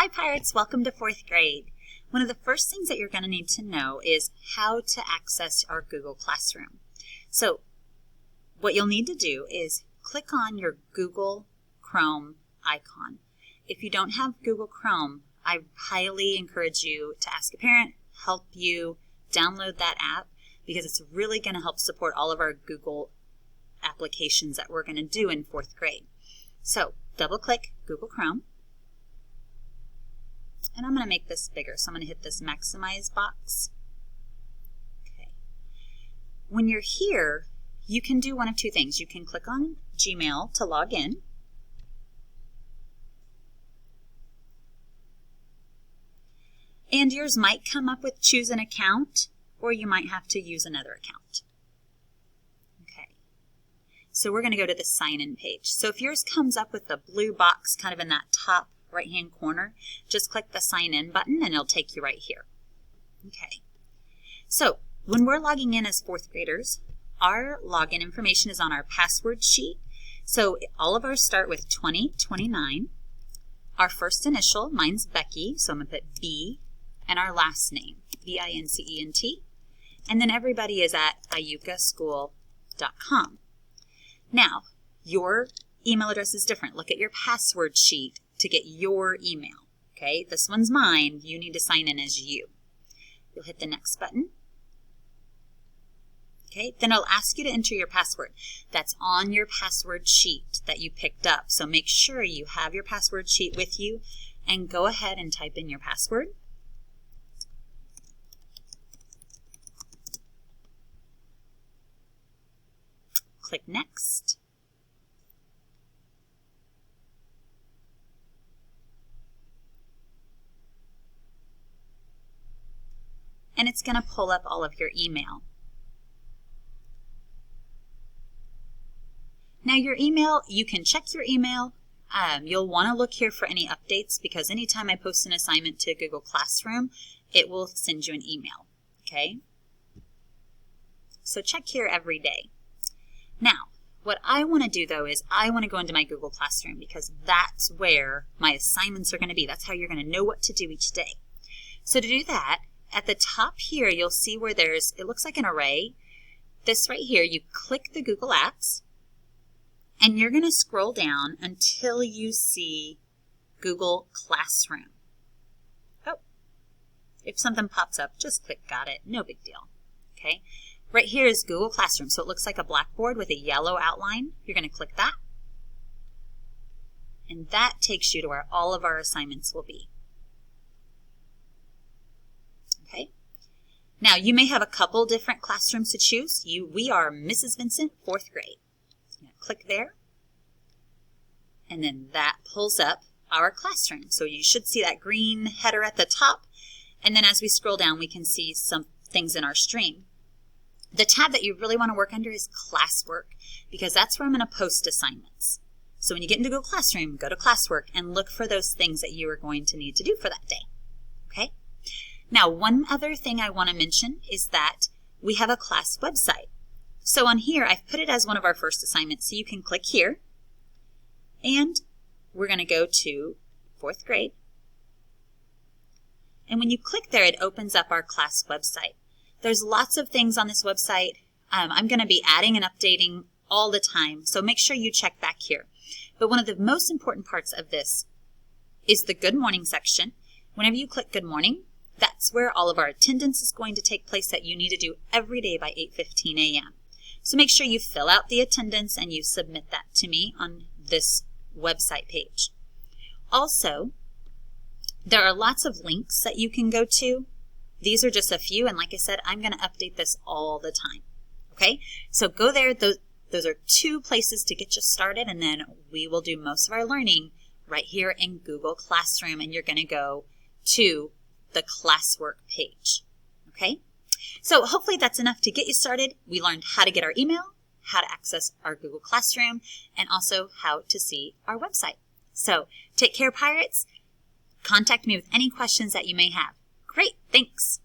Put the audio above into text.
Hi Pirates, welcome to 4th grade. One of the first things that you're going to need to know is how to access our Google Classroom. So what you'll need to do is click on your Google Chrome icon. If you don't have Google Chrome, I highly encourage you to ask a parent, help you download that app because it's really going to help support all of our Google applications that we're going to do in 4th grade. So double click Google Chrome. And I'm going to make this bigger, so I'm going to hit this maximize box. Okay. When you're here, you can do one of two things. You can click on Gmail to log in. And yours might come up with choose an account, or you might have to use another account. Okay. So we're going to go to the sign-in page. So if yours comes up with the blue box kind of in that top right-hand corner, just click the sign in button and it'll take you right here. Okay. So when we're logging in as 4th graders, our login information is on our password sheet. So all of ours start with 2029. Our first initial, mine's Becky, so I'm going to put B, and our last name, Vincent. And then everybody is at iukaschool.com. Now, your email address is different. Look at your password sheet to get your email. Okay, this one's mine. You need to sign in as you. You'll hit the next button. Okay, then it'll ask you to enter your password. That's on your password sheet that you picked up. So make sure you have your password sheet with you and go ahead and type in your password. Click next. And it's going to pull up all of your email. Now your email, you can check your email. You'll want to look here for any updates because anytime I post an assignment to Google Classroom, it will send you an email, okay? So check here every day. Now, what I want to do though is I want to go into my Google Classroom because that's where my assignments are going to be. That's how you're going to know what to do each day. So to do that, at the top here, you'll see where it looks like an array. This right here, you click the Google Apps, and you're going to scroll down until you see Google Classroom. Oh, if something pops up, just click Got It. No big deal. Okay, right here is Google Classroom. So it looks like a blackboard with a yellow outline. You're going to click that, and that takes you to where all of our assignments will be. Okay. Now you may have a couple different classrooms to choose. We are Mrs. Vincent, 4th grade. Click there, and then that pulls up our classroom. So you should see that green header at the top, and then as we scroll down, we can see some things in our stream. The tab that you really want to work under is classwork, because that's where I'm going to post assignments. So when you get into Google Classroom, go to classwork and look for those things that you are going to need to do for that day. Okay? Now, one other thing I want to mention is that we have a class website. So on here, I've put it as one of our first assignments. So you can click here, and we're going to go to 4th grade. And when you click there, it opens up our class website. There's lots of things on this website. I'm going to be adding and updating all the time, so make sure you check back here. But one of the most important parts of this is the Good Morning section. Whenever you click Good Morning, that's where all of our attendance is going to take place that you need to do every day by 8:15 a.m. So make sure you fill out the attendance and you submit that to me on this website page. Also, there are lots of links that you can go to. These are just a few, and like I said, I'm going to update this all the time. Okay, so go there. Those are 2 places to get you started, and then we will do most of our learning right here in Google Classroom, and you're going to go to the classwork page. Okay, so hopefully that's enough to get you started. We learned how to get our email, how to access our Google Classroom, and also how to see our website. So take care, Pirates. Contact me with any questions that you may have. Great, thanks.